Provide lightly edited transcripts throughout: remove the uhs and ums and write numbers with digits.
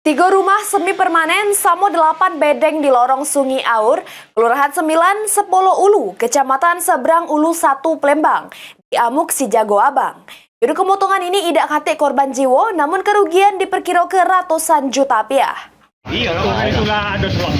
Tiga rumah semi permanen samo 8 bedeng di lorong Sungi Aur, Kelurahan 9, 10 Ulu, Kecamatan Seberang Ulu 1 Plembang, diamuk si Jago Abang. Juru kemotongan ini idak kate korban jiwa, namun kerugian diperkirakan ratusan juta rupiah. Iya, itulah ada selang.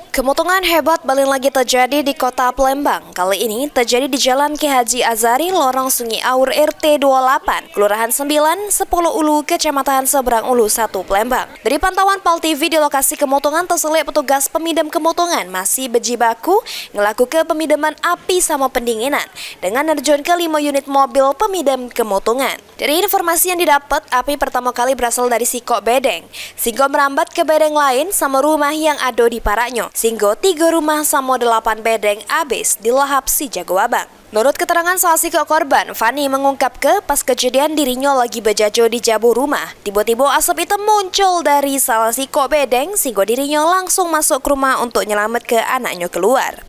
Kemotongan hebat balik lagi terjadi di kota Plembang. Kali ini terjadi di Jalan Ki Haji Azari, lorong Sungi Aur RT 28, Kelurahan 9, 10 Ulu, Kecamatan Seberang Ulu 1 Plembang. Dari pantauan Pal TV di lokasi kemotongan terselip petugas pemadam kemotongan masih berjibaku ngelakukan pemadaman api sama pendinginan dengan nerjunkan 5 unit mobil pemadam kemotongan. Dari informasi yang didapat, api pertama kali berasal dari sikok bedeng, sehingga merambat ke bedeng lain sama rumah yang ada di paraknya. Sehingga 3 rumah sama 8 bedeng habis dilahap si Jago Abang. Menurut keterangan salah sikok korban, Fani mengungkap pas kejadian dirinya lagi berjajo di jabur rumah. Tiba-tiba asap hitam muncul dari salah sikok bedeng sehingga dirinya langsung masuk ke rumah untuk nyelamat ke anaknya keluar.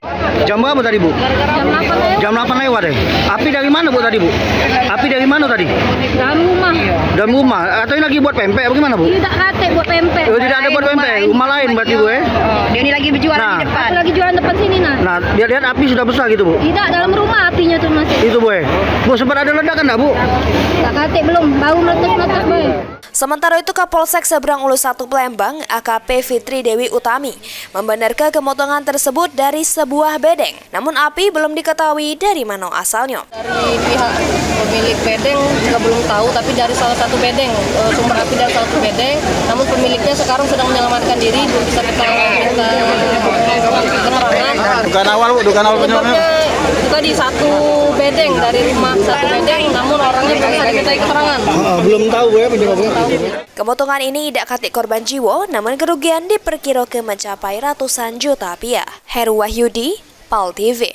Jam berapa tadi, Bu? Jam 8 lewat deh. Api dari mana, Bu, tadi, Bu? Api dari mana tadi? Dalam rumah. Dalam rumah? Atau ini lagi buat pempek bagaimana, Bu? Tidak kate buat pempek. Oh, tidak ada buat pempek. Rumah lain berarti, Bu, ya? Dia ini lagi berjualan di depan. Aku lagi jualan depan sini, nah. Nah, dia lihat api sudah besar gitu, Bu? Tidak, dalam rumah apinya tuh masih. Itu, Bu, ya? Bu, sempat ada ledakan enggak, Bu? Tak kate belum, baru meletus-meletus, boy. Sementara itu Kapolsek Seberang Ulu 1 Plembang, AKP Fitri Dewi Utami, membenarkan kemotongan tersebut dari sebuah bedeng. Namun api belum diketahui dari mana asalnya. Dari pihak pemilik bedeng juga belum tahu, tapi dari salah satu bedeng, sumber api dari salah satu bedeng. Namun pemiliknya sekarang sedang menyelamatkan diri, belum bisa kita keterangan. Dugaan awal, Bu, dugaan awal penyebabnya? Juga di satu bedeng, dari rumah satu bedeng, namun orangnya belum bisa dimintai keterangan. Belum tahu, Bu, ya, penyebabnya. Kemotongan ini tidak katik korban jiwa, namun kerugian diperkirakan mencapai ratusan juta rupiah. Heru Wahyudi, Pal TV.